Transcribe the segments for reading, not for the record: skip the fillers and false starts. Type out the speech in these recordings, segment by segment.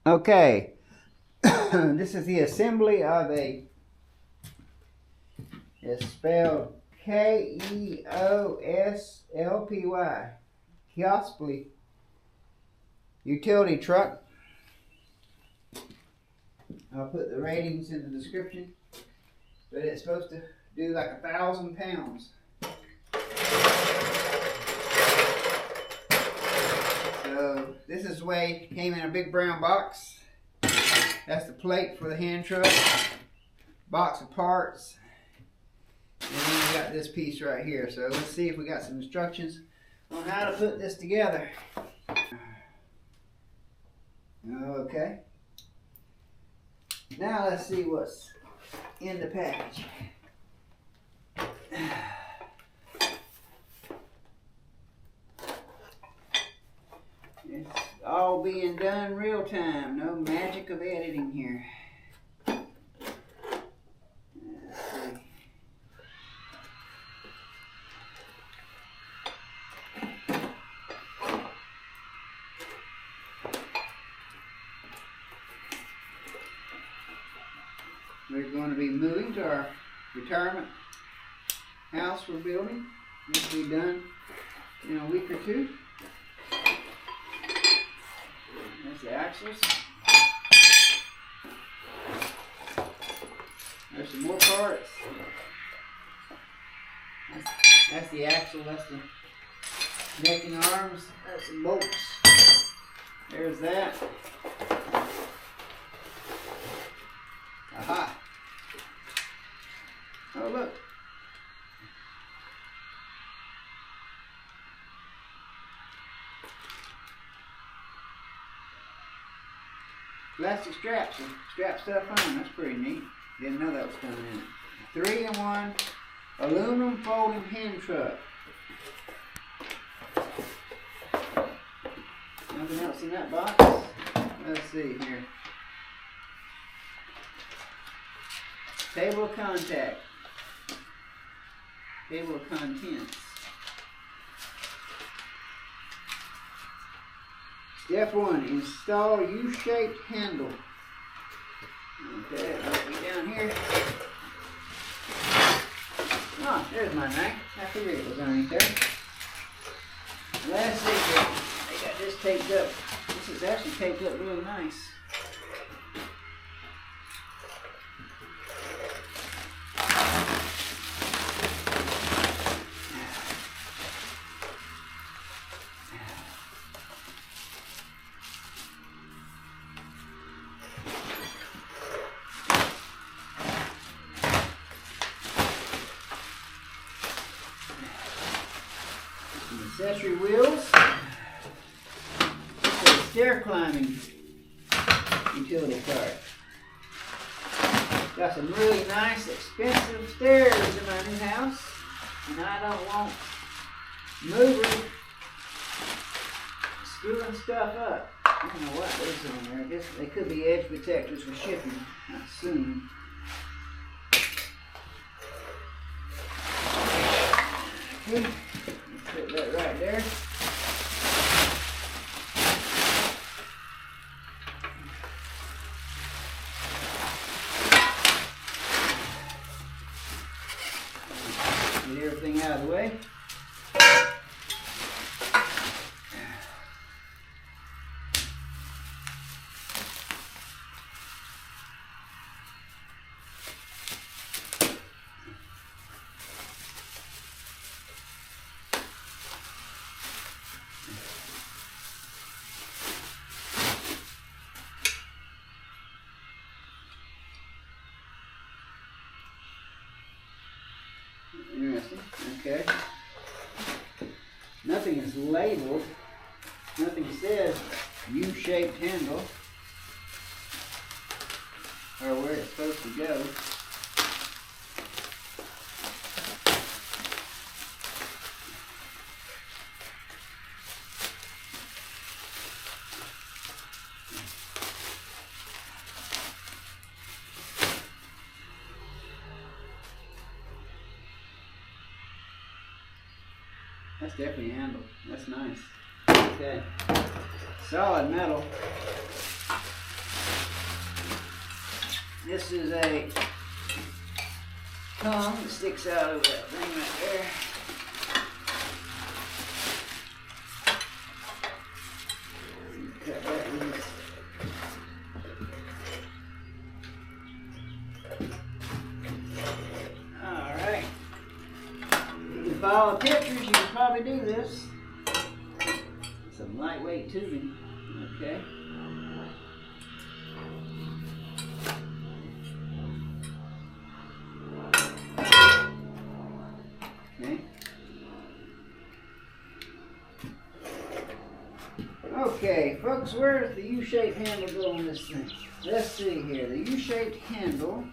Okay, this is the assembly of a, it's spelled Keoslpy, Keoslpy utility truck. I'll put the ratings in the description, but it's supposed to do like 1,000 pounds. So this is the way it came in a big brown box. That's the plate for the hand truck, box of parts, and then we got this piece right here. So let's see if we got some instructions on how to put this together. Okay. Now let's see what's in the package. It's all being done real time. No magic of editing here. Let's see. We're going to be moving to our retirement house we're building. This will be done in a week or two. That's the axles. There's some more parts. That's the axle. That's the necking arms. That's the bolts. There's that. Aha. Oh, look. Plastic straps and strap stuff on. That's pretty neat. Didn't know that was coming in it. 3-in-1 aluminum folding hand truck. Nothing else in that box. Let's see here. Table of contact. Table of contents. Step 1, install U-shaped handle. Okay, I'll be down here. Oh, there's my knife. I figured it was underneath there. Let's see here. They got this taped up. This is actually taped up really nice. Accessory wheels. It's a stair climbing utility cart. Got some really nice expensive stairs in my new house, and I don't want movers screwing stuff up. I don't know what is on there. I guess they could be edge protectors for shipping, I assume. Okay. Put that right there. Get everything out of the way. Interesting. Okay. Nothing is labeled. Nothing says U-shaped handle or where it's supposed to go. That's definitely handled. That's nice. Okay. Solid metal. This is a tongue that sticks out of that thing right there. Cut that loose. Alright. You can follow pictures, you can probably do this. Some lightweight tubing. Okay. Okay, folks, where's the U-shaped handle go on this thing? Let's see here. The U-shaped handle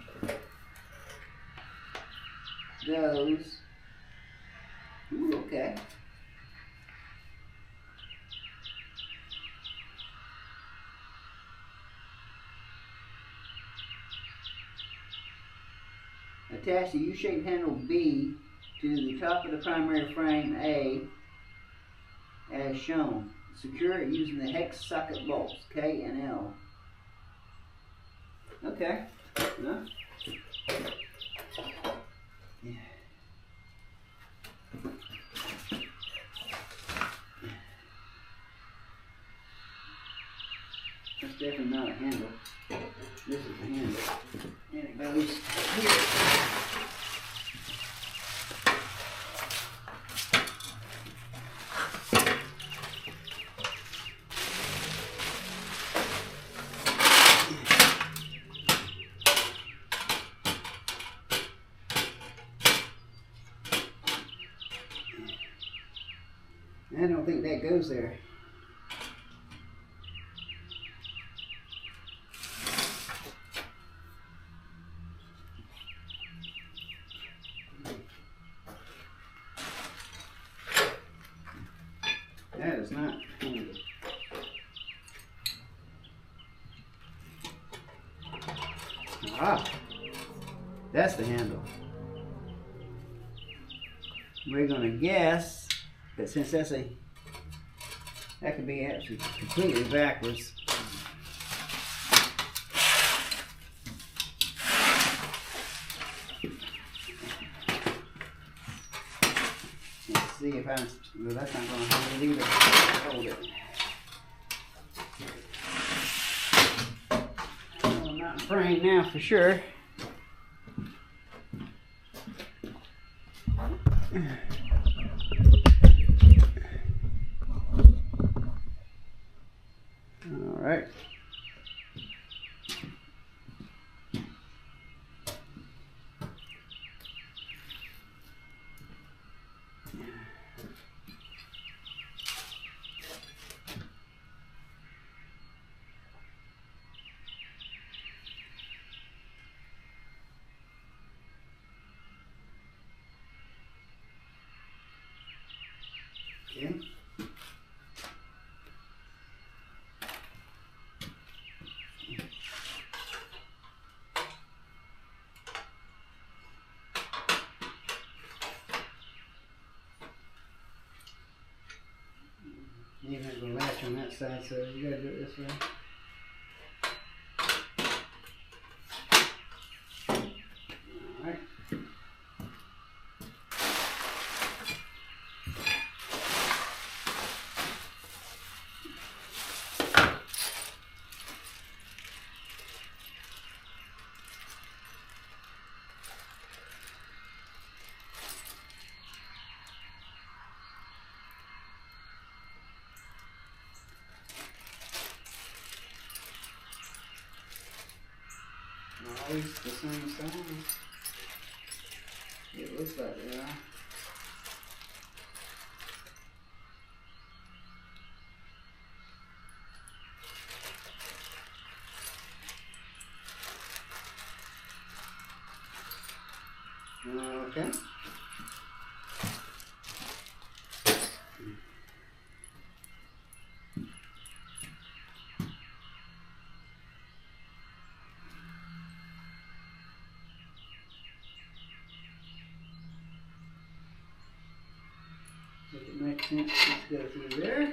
goes. Ooh, okay. Attach the U-shaped handle B to the top of the primary frame A as shown. Secure it using the hex socket bolts K and L. Okay. No? Yeah. That's definitely not a handle. This is a handle. And it goes here. I don't think that goes there. That is not handled. Ah, that's the handle. We're going to guess that since that could be actually completely backwards. Let's see if well, that's not going to hold it either. Hold it. Well, I'm not in frame now for sure. All right. Okay. You're not going to latch on that side, so you got to do it this way. Alright. Always the same size. It looks like they are. Okay. If it makes sense, let's go through there.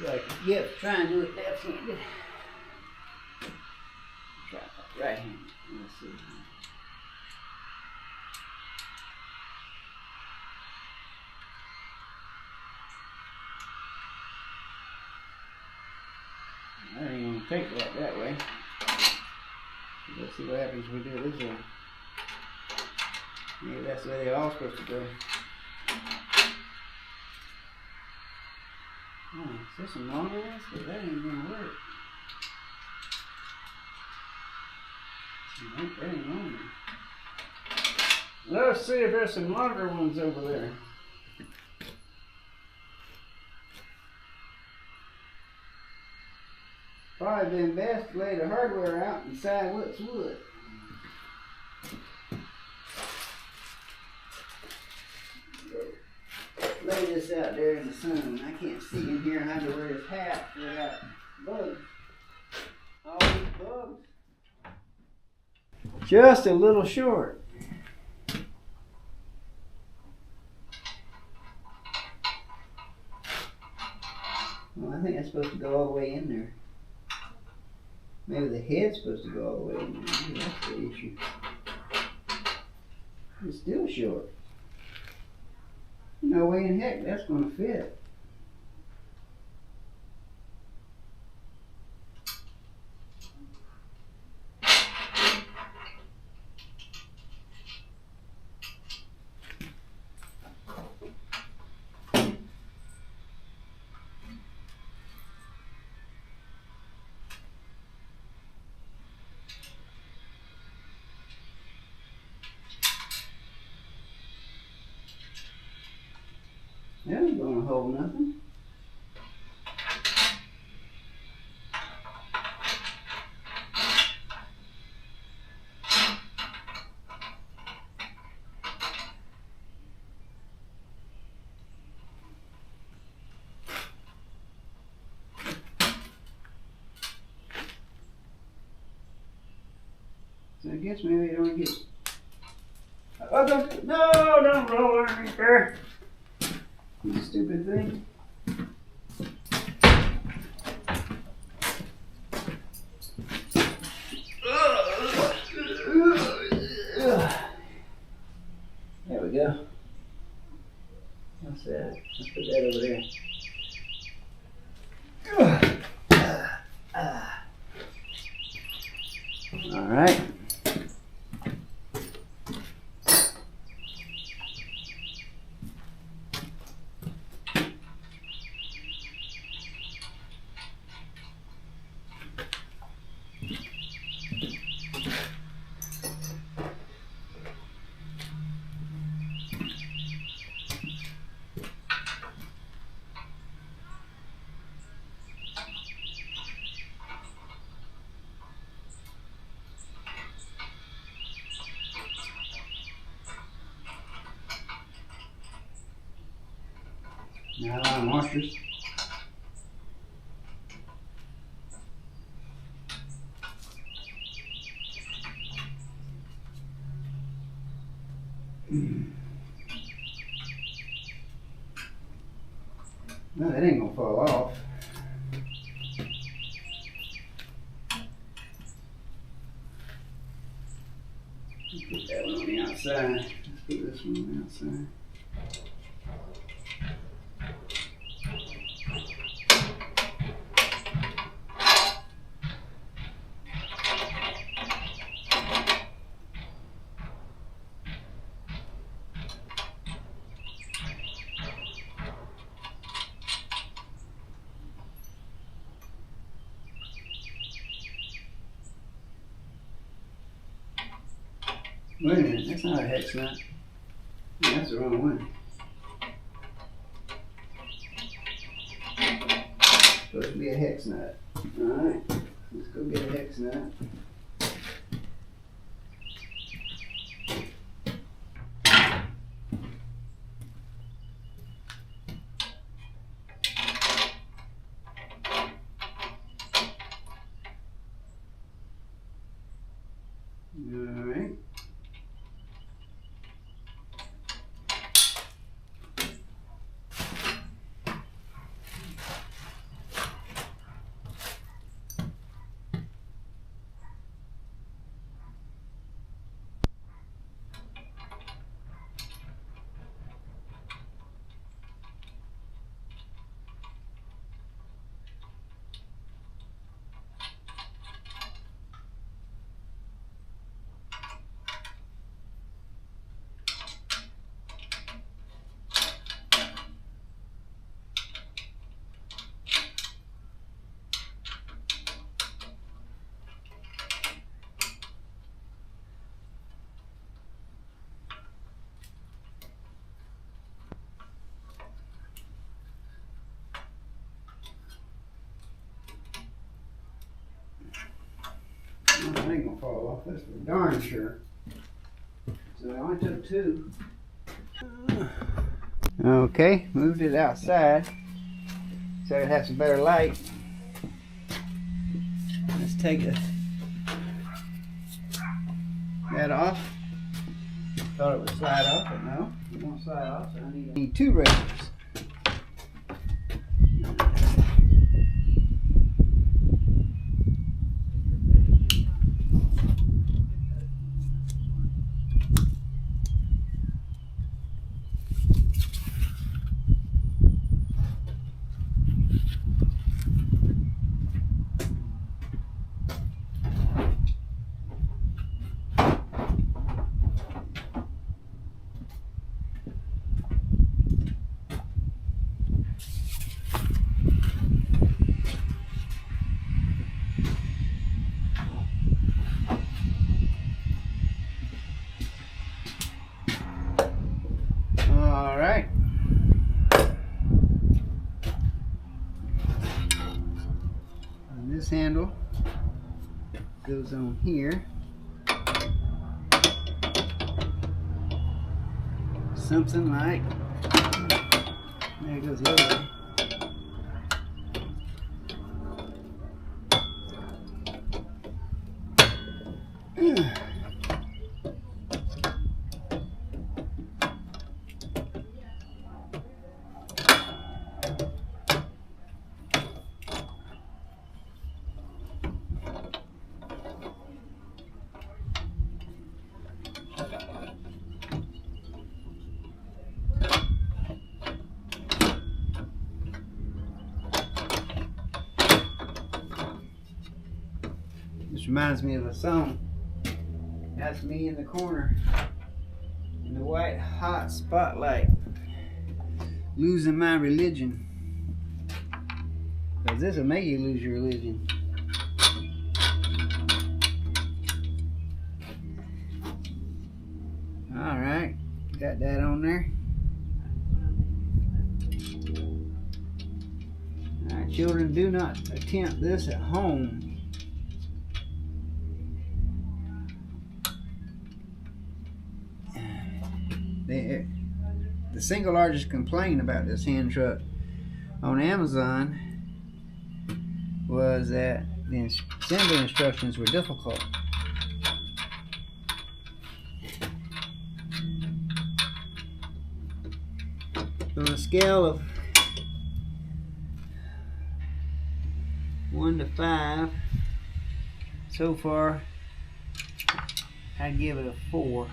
Like, yep, try and do it left-handed. Try right-handed. Let's see. I ain't gonna take that way. Let's see what happens if we do it this way. Maybe that's the way they're all supposed to go. Oh, is there some longer ones? But that ain't gonna work. Nope, that ain't longer. Let's see if there's some longer ones over there. Probably been best to lay the hardware out and decide what's wood. Lay this out there in the sun. I can't see in here and I have to wear this hat without bugs. All these bugs. Just a little short. Well, I think that's supposed to go all the way in there. Maybe the head's supposed to go all the way in there. Maybe that's the issue. It's still short. No way in heck that's going to fit. That ain't gonna hold nothing. So I guess maybe I don't get. Oh, don't roll underneath there. You stupid thing. There we go. What's that? Let's put that over there. All right. Now monsters. No, that ain't gonna fall off. Put that one on the outside. Let's put this one on the outside. Wait a minute, that's not a hex nut. That's the wrong one. Supposed to be a hex nut. Alright, let's go get a hex nut. Alright. ain't gonna fall off. That's for darn sure. So I only took 2. Okay, moved it outside so it has some better light. Let's take that off. Thought it would slide off, but no, it won't slide off. So I need 2 razors. All right. And this handle goes on here. Something like, there goes the other way. This reminds me of a song. That's me in the corner in the white hot spotlight, losing my religion. Because this will make you lose your religion. Alright, got that on there. Alright, children, do not attempt this at home. The single largest complaint about this hand truck on Amazon was that the assembly instructions were difficult. On a scale of 1 to 5, so far I'd give it a 4.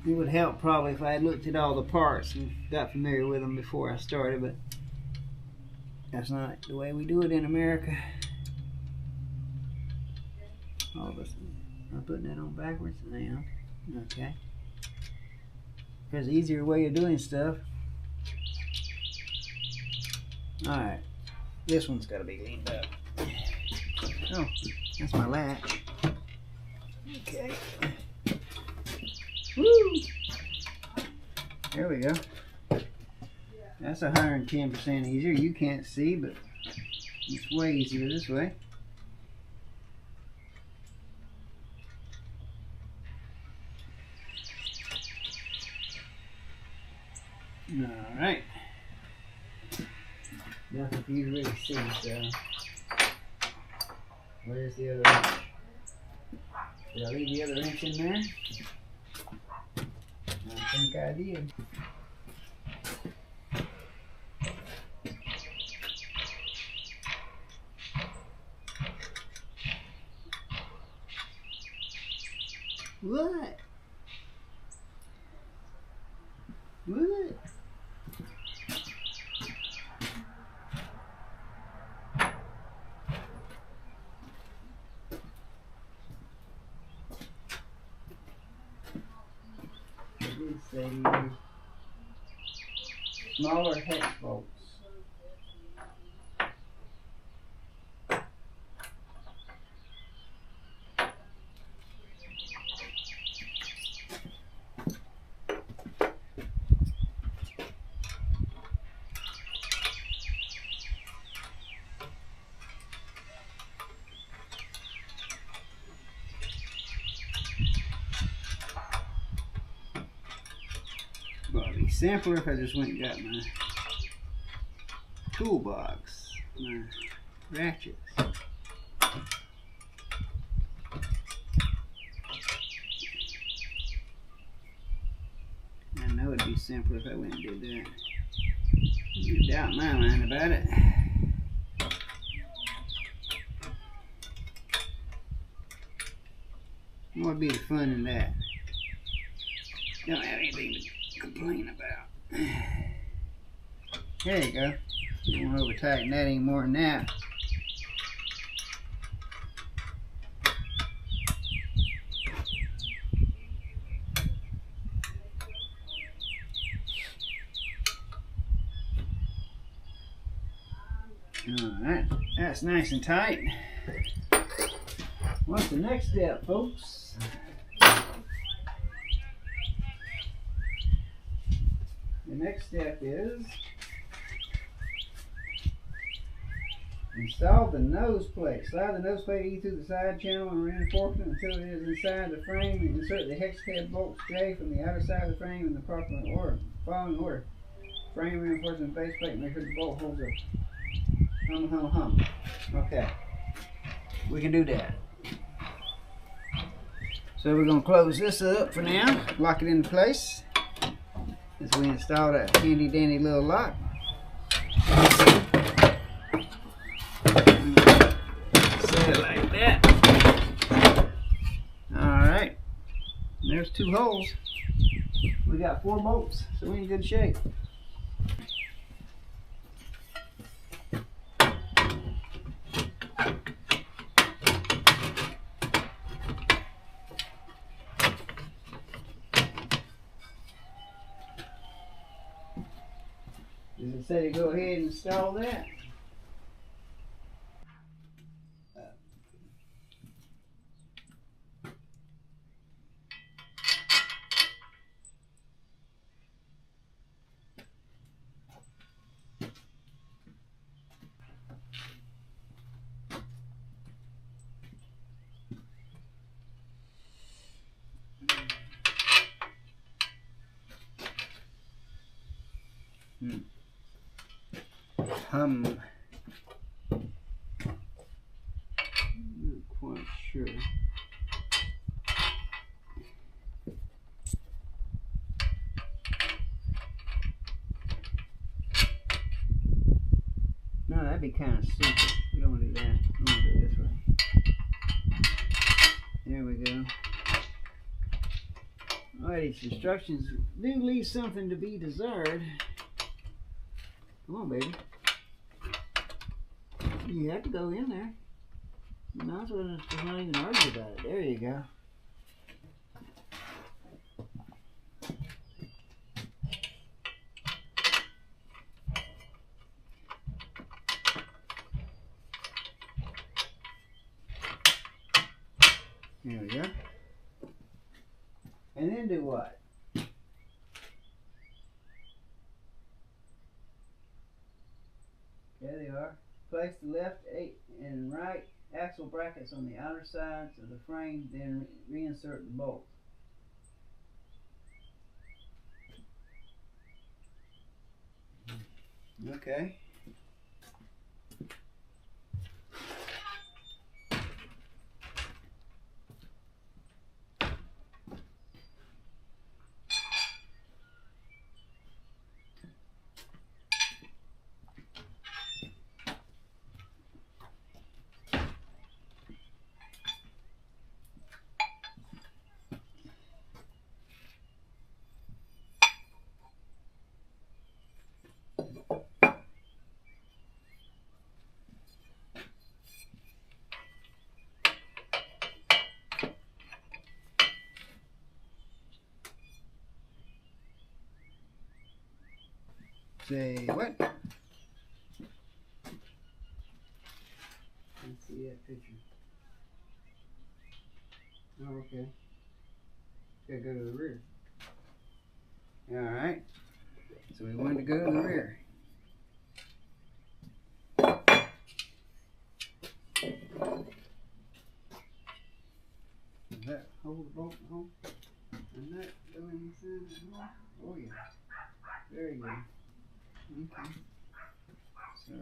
It would help probably if I had looked at all the parts and got familiar with them before I started, but that's not the way we do it in America. All of us. I'm putting that on backwards now. Okay. There's an easier way of doing stuff. Alright. This one's got to be leaned up. Oh, that's my latch. Okay. Woo! There we go. That's 110% easier. You can't see, but it's way easier this way. Alright. Nothing for you to really see, so. Where's the other wrench? Did I leave the other wrench in there? I think I did. What? What? Smaller hex bolts. simpler if I just went and got my toolbox, my ratchets. I know it'd be simpler if I went and did that. No doubt in my mind about it. What would be the fun in that? Don't have anything to complain about. There you go. Don't want to over tighten that any more than that. Alright, that's nice and tight. What's the next step, folks? The next step is install the nose plate. Slide the nose plate E through the side channel and reinforcement until it is inside the frame, and insert the hex head bolts J from the outer side of the frame in the following order. Frame reinforcement base plate, make sure the bolt holds a hum. Okay, we can do that. So we're going to close this up for now, lock it into place as we install that handy dandy little lock. Set it like that. Alright, there's 2 holes. We got 4 bolts, so we're in good shape. Does it say to go ahead and install that? Not quite sure. No, that'd be kind of stupid. We don't want to do that. We want to do it this way. There we go. Alright, these instructions do leave something to be desired. Come on, baby. You have to go in there. You might as well just not even argue about it. There you go. There we go. And then do what? There they are. Place the left and right axle brackets on the outer sides of the frame, then reinsert the bolt. Okay. Say what? Let's see that picture. Oh, okay. Gotta go to the rear. Alright. So we wanted to go to the rear. Does that hold the bolt home? And that go inside the hole? Oh yeah. Okay. So.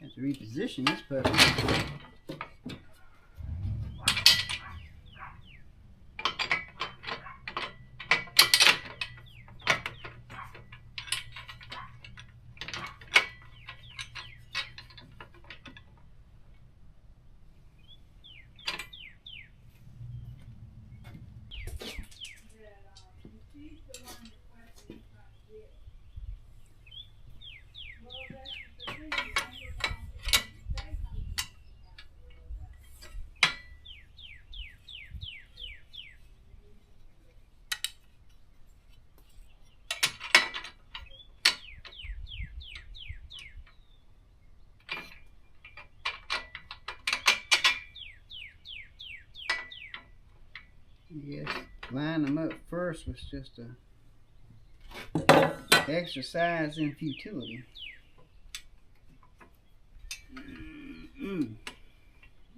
Have to reposition this puppy. Yes, line them up first was just a exercise in futility.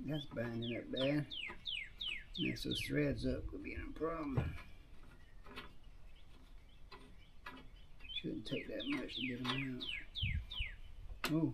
That's binding up bad. Mess those threads up could be a problem. Shouldn't take that much to get them out. Oh.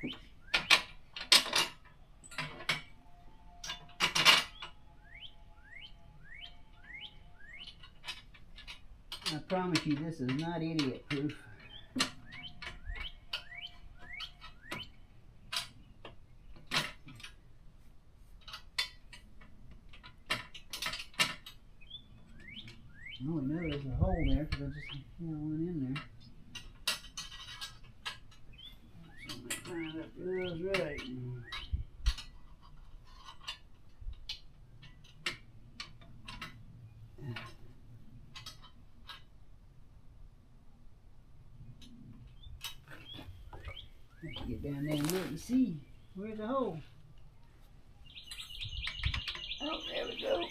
Okay. I promise you this is not idiot proof. Oh, I know there's a hole there because I just went in there. So I'm going to find up those right. Have to get down there and look and see. Where's the hole? Oh, there we go.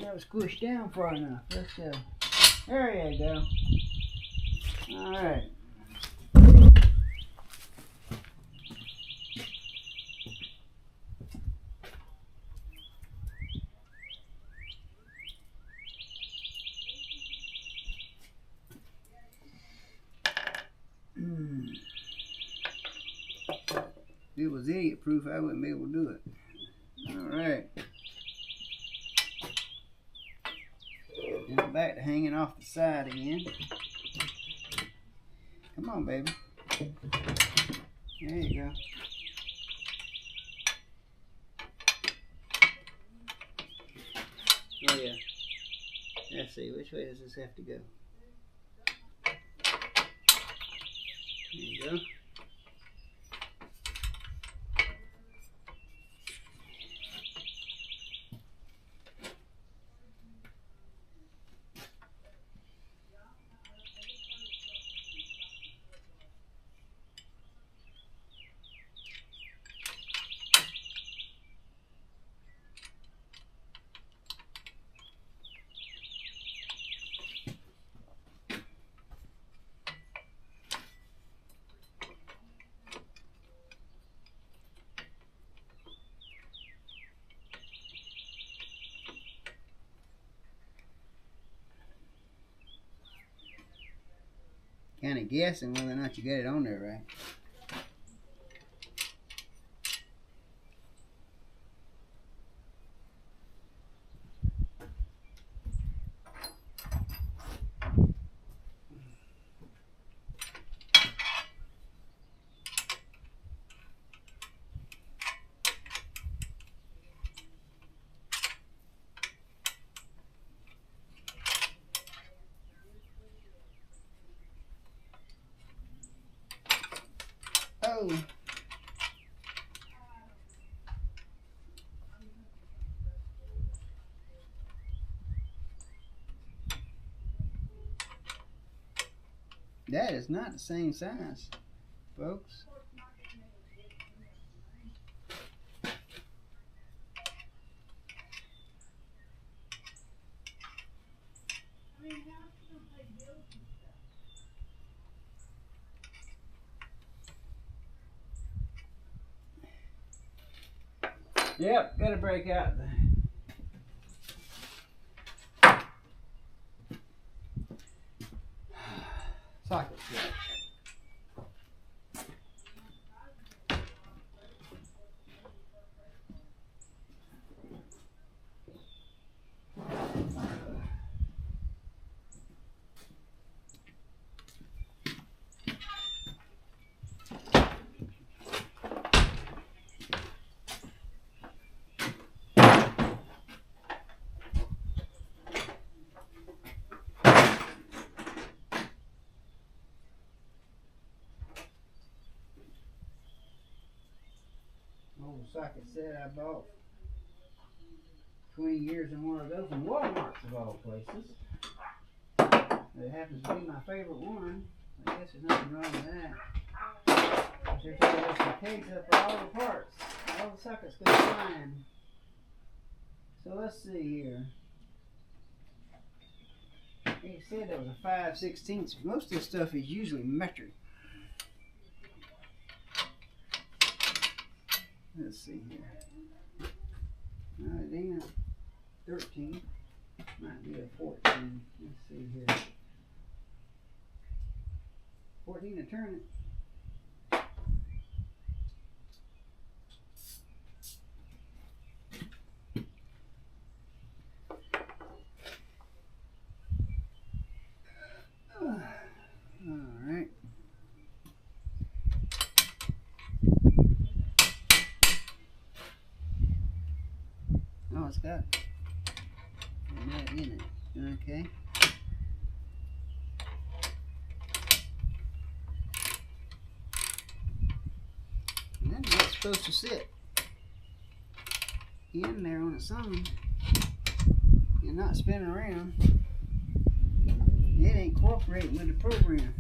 That was squished down far enough. Let's go. There you go. Alright. If it was idiot proof, I wouldn't be able to do it. Alright. Now back to hanging off the side again. Come on, baby. There you go. Oh yeah. Let's see, which way does this have to go? There you go. Kind of guessing whether or not you got it on there right. cool. That is not the same size, folks. Yep, gotta break out the socket switch. Old socket set I bought 20 years in one of those in Walmart of all places. It happens to be my favorite one. I guess there's nothing wrong with that. But there's some cakes up for all the parts. All the sockets go flying. So let's see here. He said that was a 5/16. Most of this stuff is usually metric. Let's see here. No, it ain't a 13. Might be a 14. Let's see here. 14 to turn it. Alright. Oh, it's got that in it. Okay. And that's what's supposed to sit in there on its own and not spin around. It ain't cooperating with the program.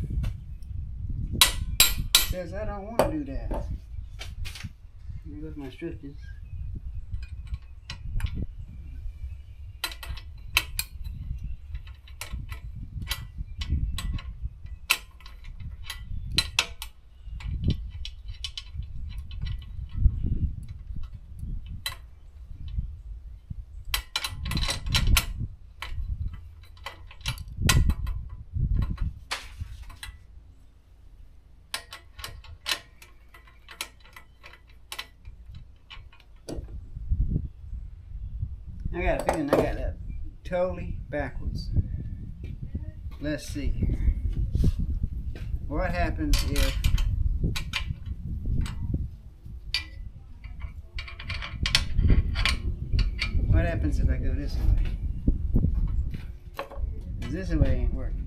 It says I don't want to do that. There goes my instructions. I got a feeling I got that totally backwards. Let's see here. What happens if I go this way? 'Cause this way ain't working.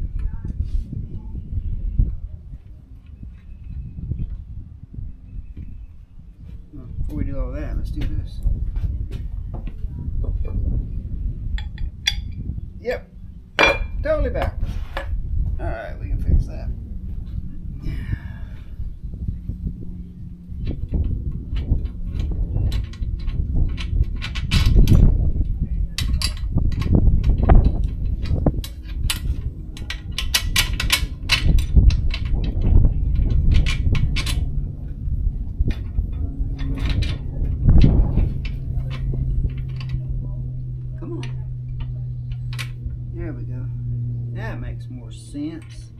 Well, before we do all that, let's do this. Yep, totally backwards. Alright, we can fix that. Come on. There we go. That makes more sense.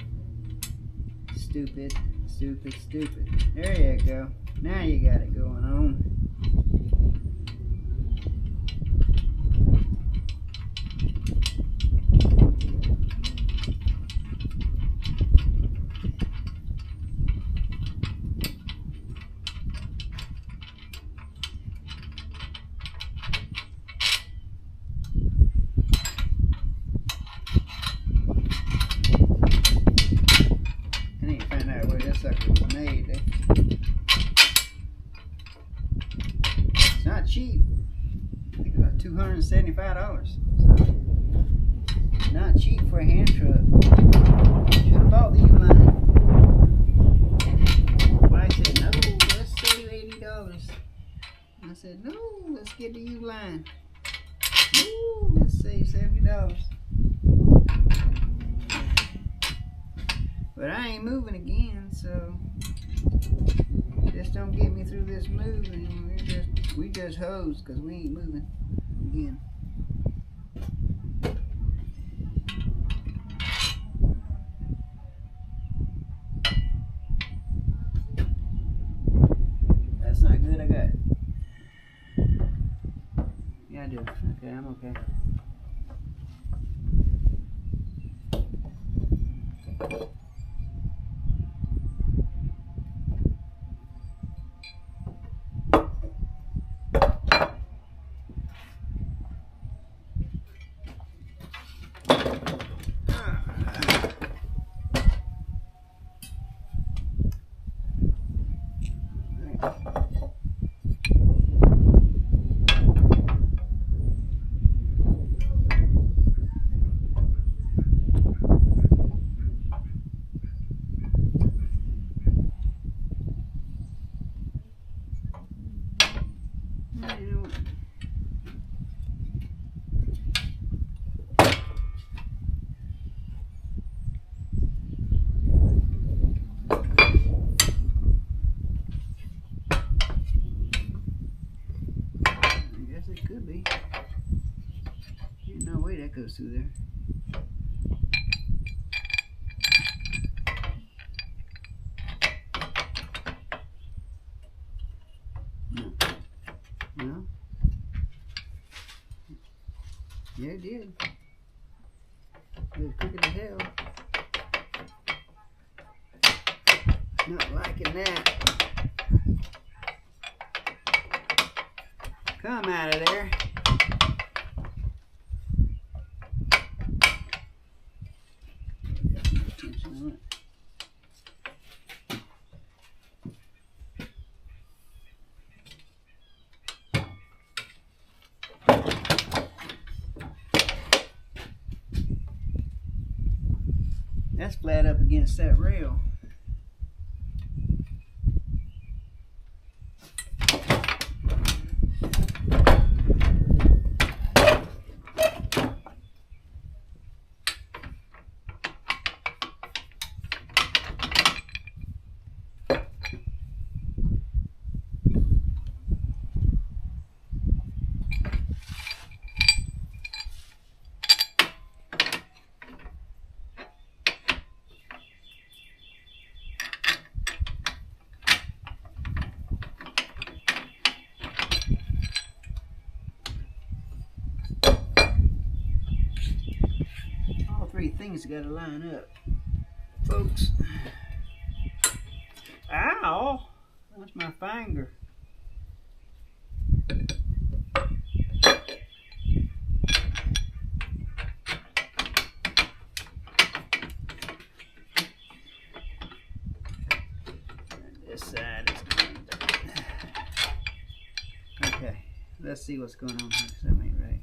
Stupid, stupid, stupid. There you go. Now you got it going on. I need to find out where this sucker was made. cheap. I think about $275. So not cheap for a hand truck. Should have bought the U-line. Wife said, no, let's save $80. I said, no, let's get the U-line. Ooh, let's save $70. But I ain't moving again, so just don't get me through this move, and we just hosed because we ain't moving again. That's not good. I got it. Yeah, I do. Okay, I'm okay. It could be. There's no way that goes through there. No. No? Yeah, it did. It was quicker than hell. Not liking that. Come out of there. That's flat up against that rail. Three things got to line up, folks. Ow! That's my finger. This side is going down. Okay, let's see what's going on here. Something ain't right.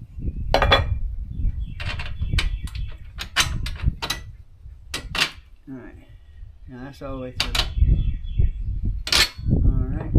Alright, now that's all the way through. Alright.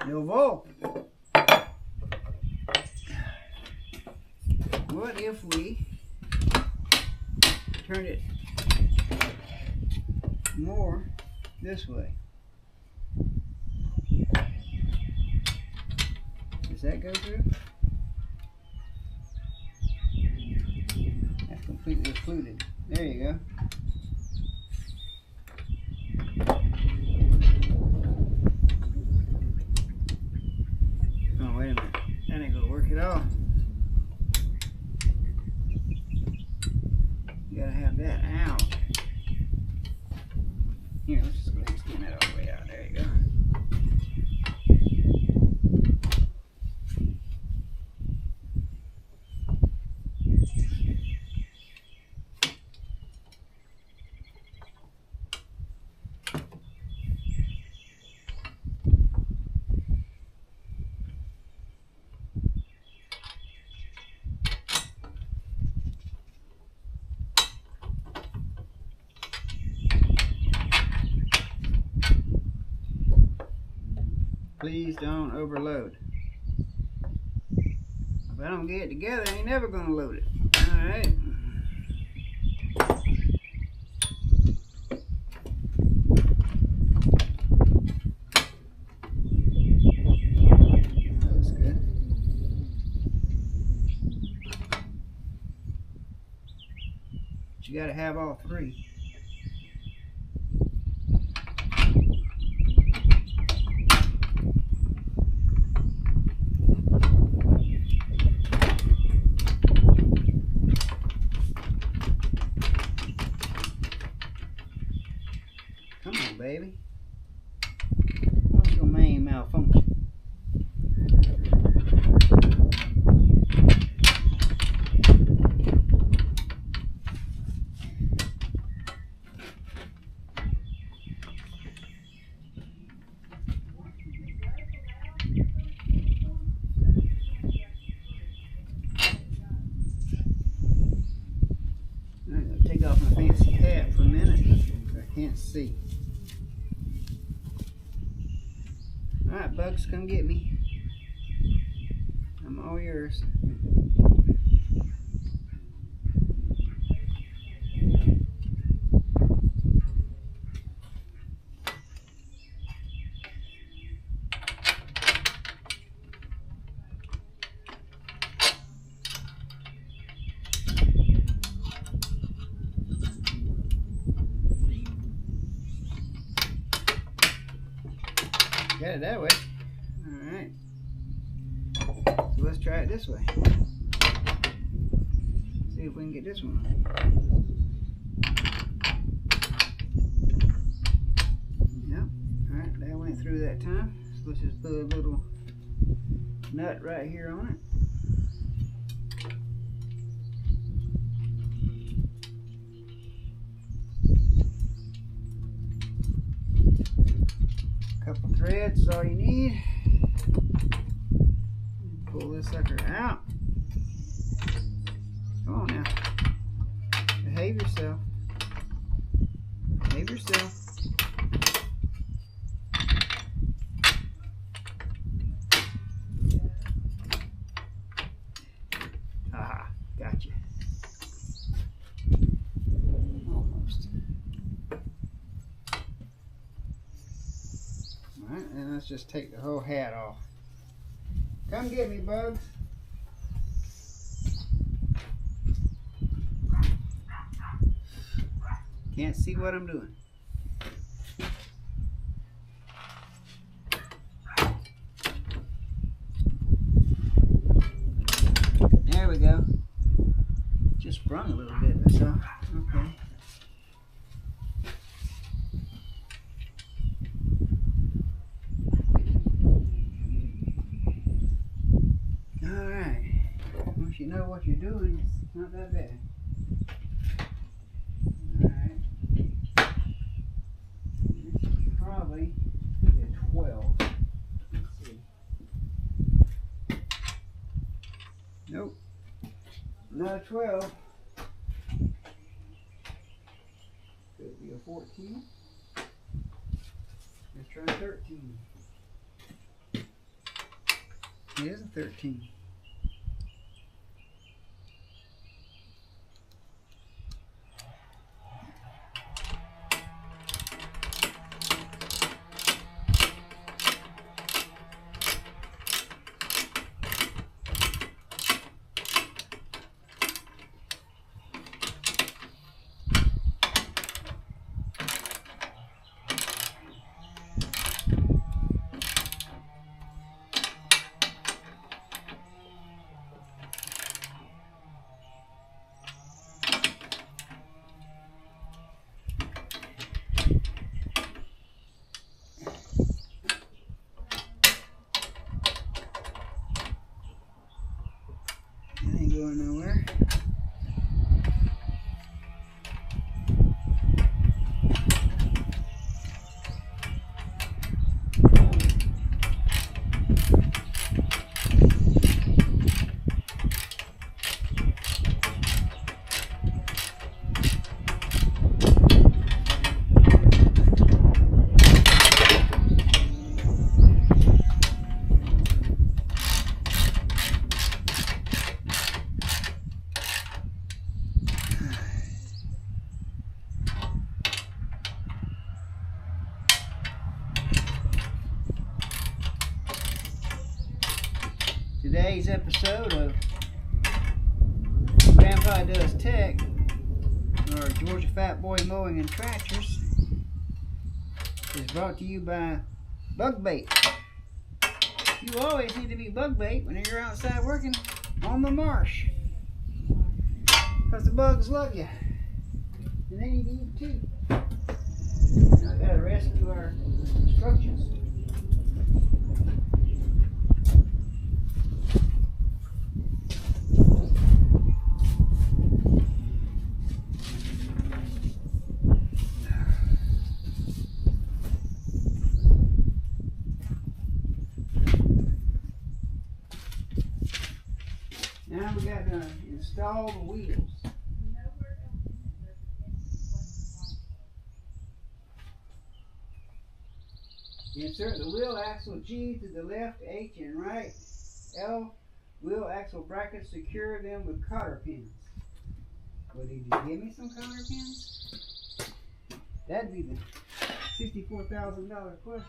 Nouveau. What if we turn it more this way? Does that go through? That's gonna completely occluded. There you go. Oh, wait a minute. That ain't gonna work at all. You gotta have that out. Here, let's just go ahead and skin that all the way out. There you go. Please don't overload. If I don't get it together, I ain't never gonna load it. Alright. That's good. But you gotta have all three. Come on, baby. What's your main malfunction? I'm going to take off my fancy hat for a minute. I can't see. Alright, Bugs, come get me. I'm all yours. Got it that way. Alright. So let's try it this way. See if we can get this one. Yep. Alright, that went through that time. So let's just put a little nut right here on it. Couple threads is all you need. Pull this sucker out. Come on now. Behave yourself. Behave yourself. Aha, gotcha. Almost. Alright, and let's just take the whole hat off. Come get me, Bugs. Can't see what I'm doing. There we go. Just sprung a little bit, that's all. Okay. Alright. Once you know what you're doing, it's not that bad. Alright. This is probably a 12. Let's see. Nope. Not a 12. Could be a 14. Let's try 13. It is a 13. going nowhere. Today's episode of Grandpa Does Tech, or Georgia Fat Boy Mowing and Tractors, is brought to you by bug bait. You always need to be bug bait when you're outside working on the marsh, because the bugs love you, and they need to eat too. Now I gotta rescue our instructions. Now we got to install the wheels. Insert the wheel axle G to the left, H and right, L wheel axle brackets, secure them with cotter pins. Well, did you give me some cotter pins? That'd be the $64,000 question.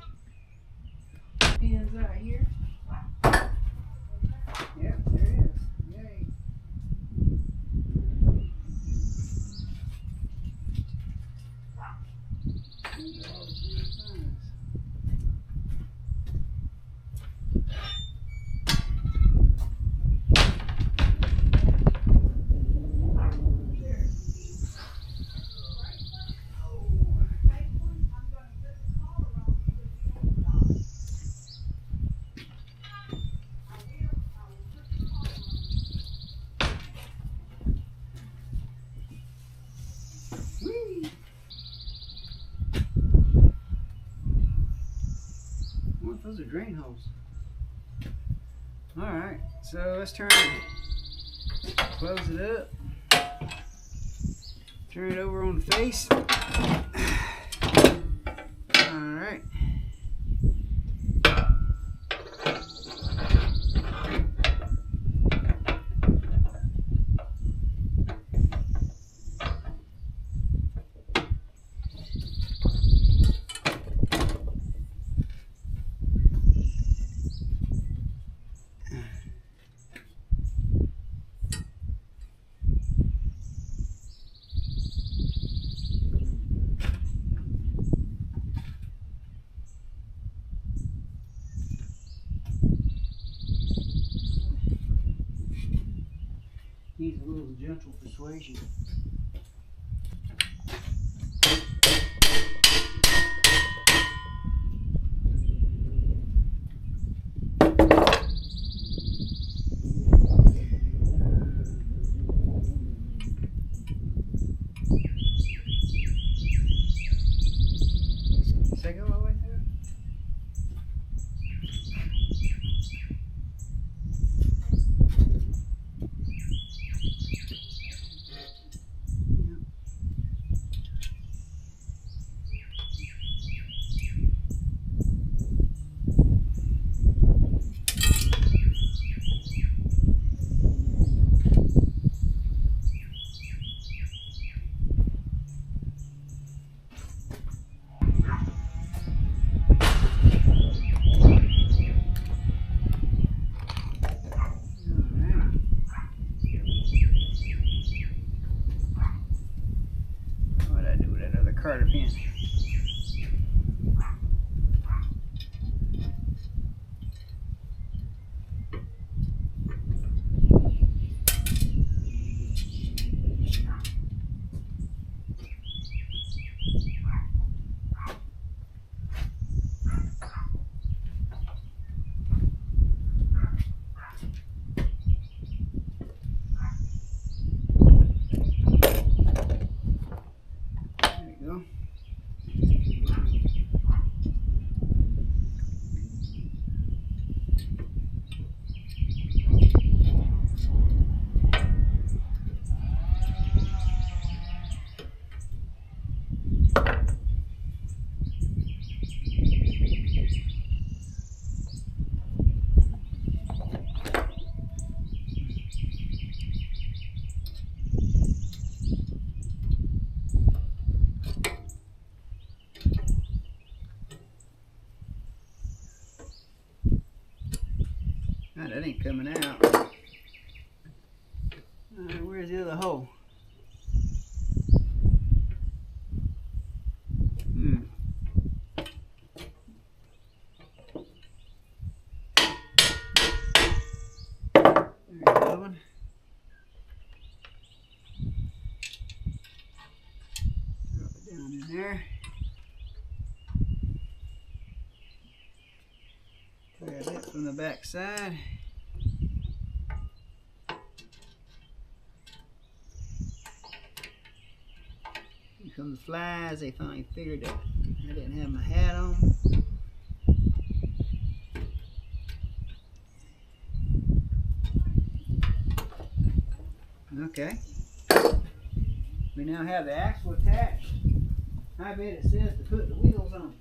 Pins right here. Yep, there it is. Yay. These are all the same size. Those are drain holes. Alright, so let's close it up. Turn it over on the face. Alright. Needs a little gentle persuasion. Does that go all the way through? Ah, that ain't coming out. Where's the other hole? There's the other one. Drop it down in there. Grab it from the back side. Here come the flies. They finally figured that I didn't have my hat on. Okay. We now have the axle attached. I bet it says to put the wheels on.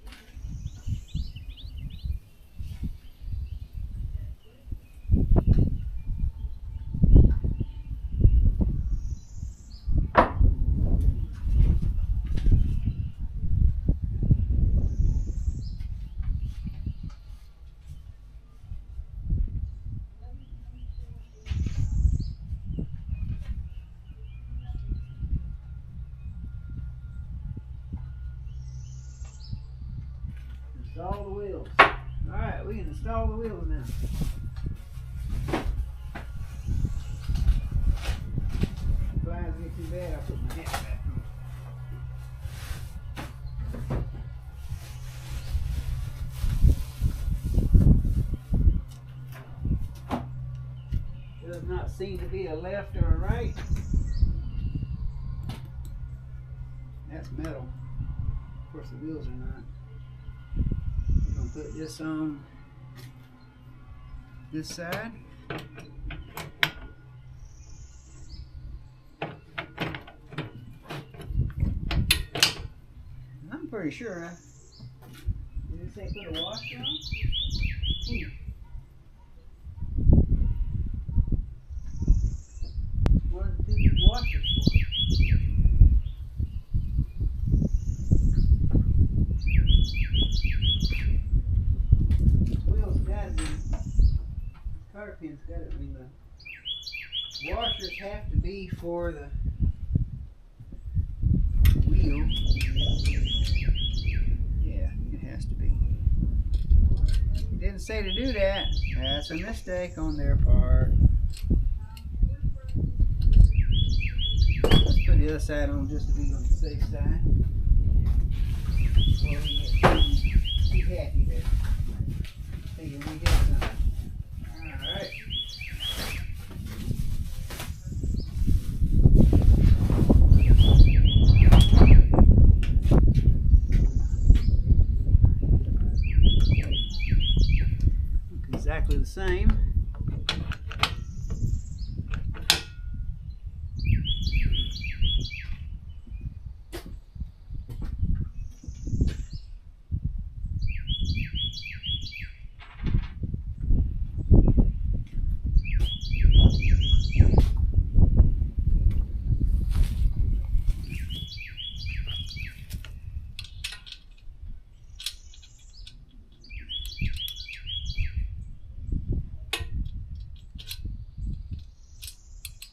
Install the wheels. Alright, we can install the wheels now. If flies get too bad, I'll put my hat back on. Does not seem to be a left or a right. That's metal. Of course, the wheels are not. I'm going to put this on this side. I'm pretty sure. Did it say put a washer on? What are the two washers for? Cotter pins got it. I mean, the washers have to be for the wheel. Yeah, it has to be. It didn't say to do that. That's a mistake on their part. Let's put the other side on just to be on the safe side. Too happy there. Thinking we get some. Alright. Look exactly the same.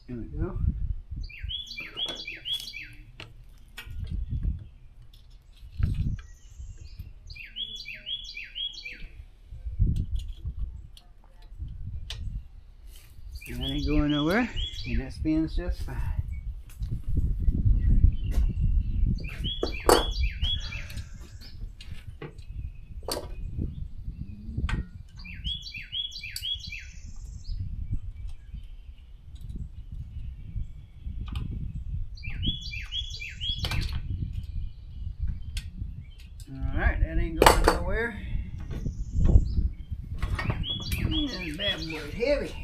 There we go. And that ain't going nowhere, and that spins just fine. Alright, that ain't going nowhere. This bad boy's heavy.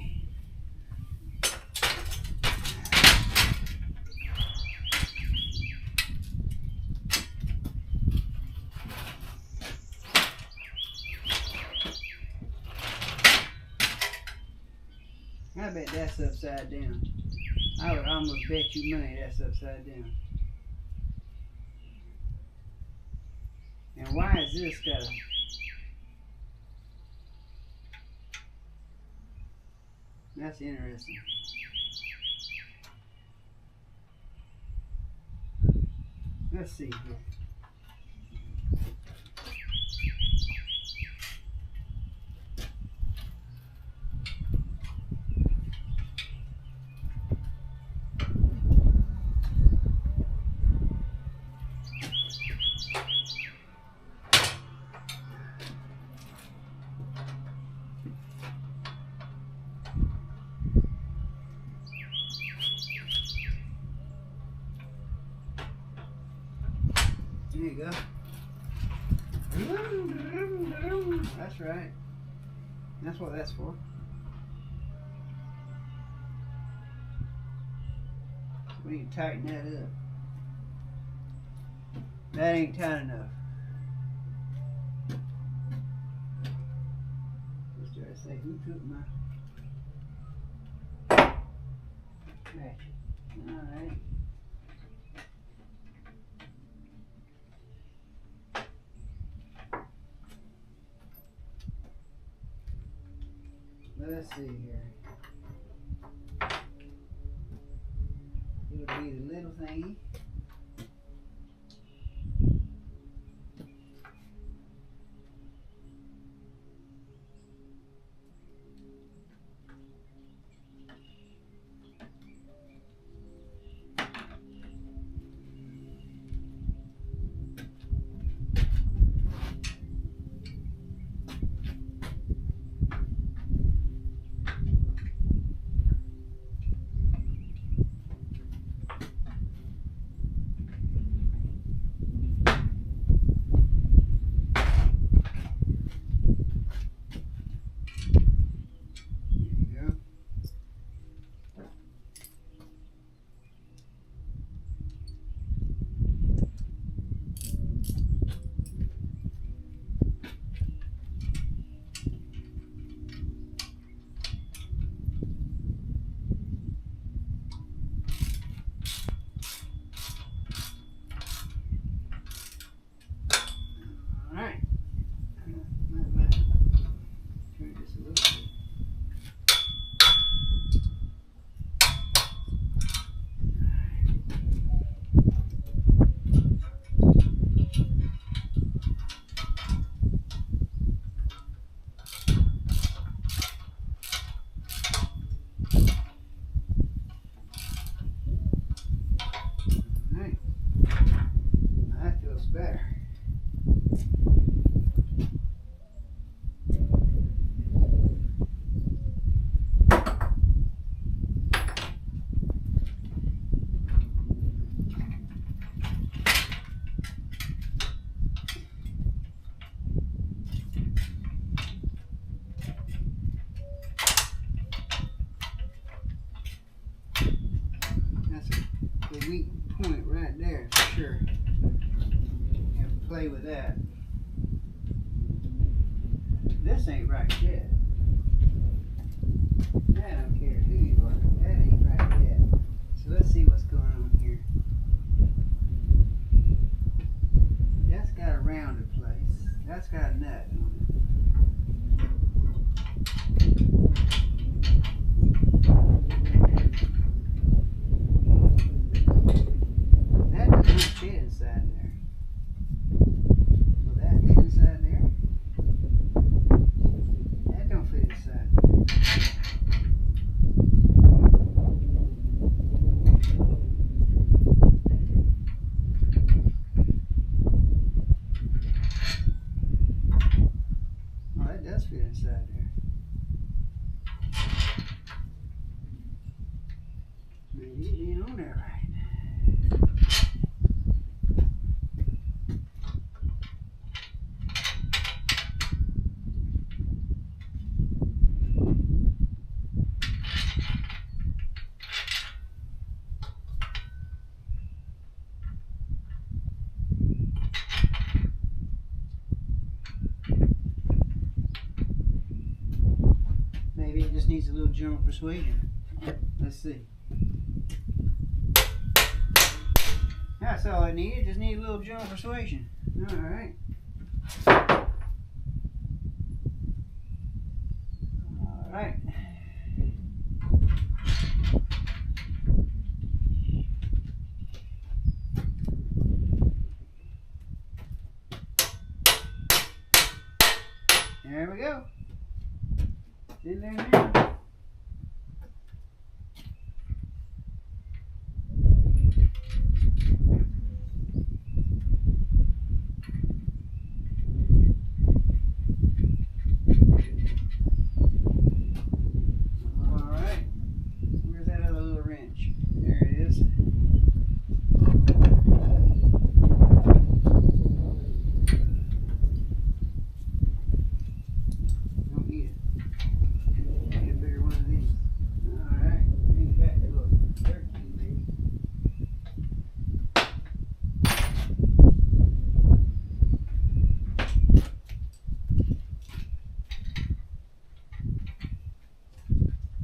I bet that's upside down. I would almost bet you money that's upside down. And why is this got a... That's interesting. Let's see here. There you go. That's right. That's what that's for. We need to tighten that up. That ain't tight enough. Just try to say, who took my ratchet? Alright. Let's see here. It'll be the little thingy. The weak point right there, for sure. You have to play with that. This ain't right yet. I don't care who you are. That ain't right yet. So let's see what's going on here. That's got a rounded place. That's got a nut on it. That doesn't fit inside there. Will that fit inside there? That don't fit inside there. Oh, that does fit inside there. Man, he's being on there right. Maybe it just needs a little general persuasion. Let's see. That's all I need. It just needs a little general persuasion. Alright. Alright. in there now. Alright. Where's that other little wrench? There it is. Don't need it. Need a bigger one of these. Alright. Bring it back to a 13 maybe.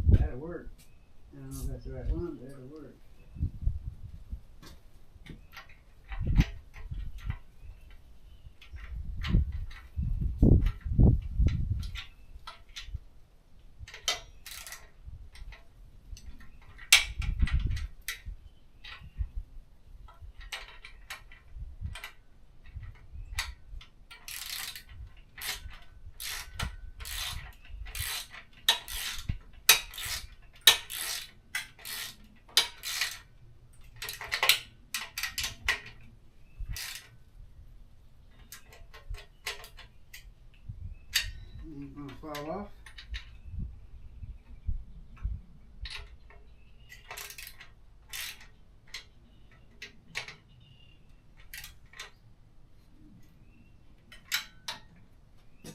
That'll work. I don't know if that's the right one, but that'll work. Ain't gonna fall off.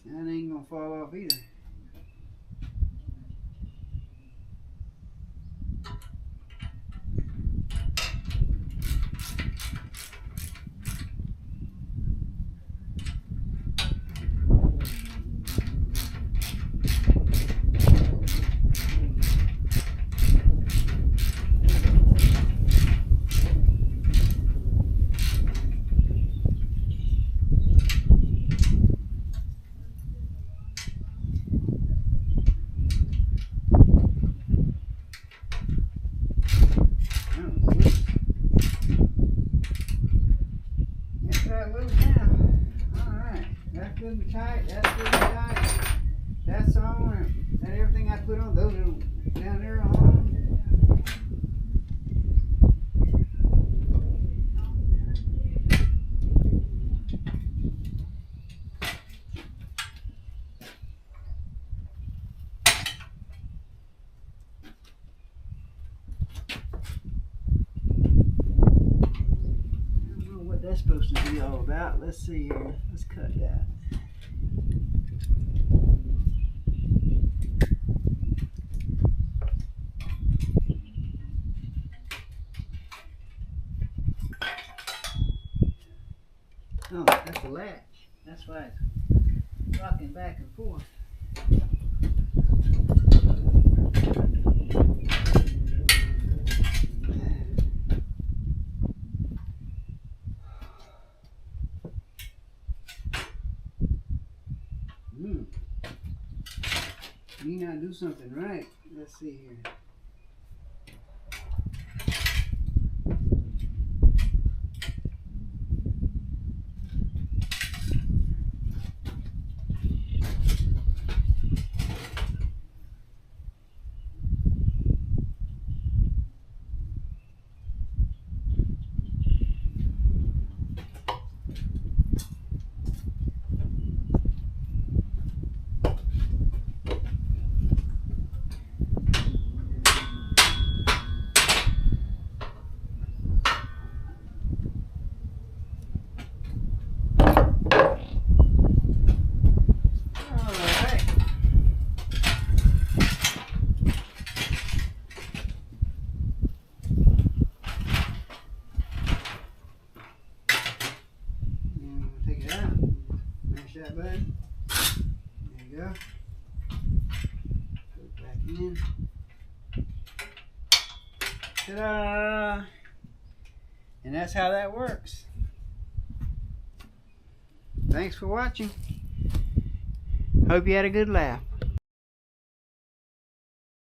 That ain't gonna fall off either. That's good and tight. That's good and tight. That's on. And everything I put on, those are down there on. That's supposed to be all about. Let's see here. Let's cut that. Oh, that's a latch. That's why it's rocking back and forth. You gotta do something right. Let's see here. That button. There you go. Put it back in. Ta-da! And that's how that works. Thanks for watching. Hope you had a good laugh.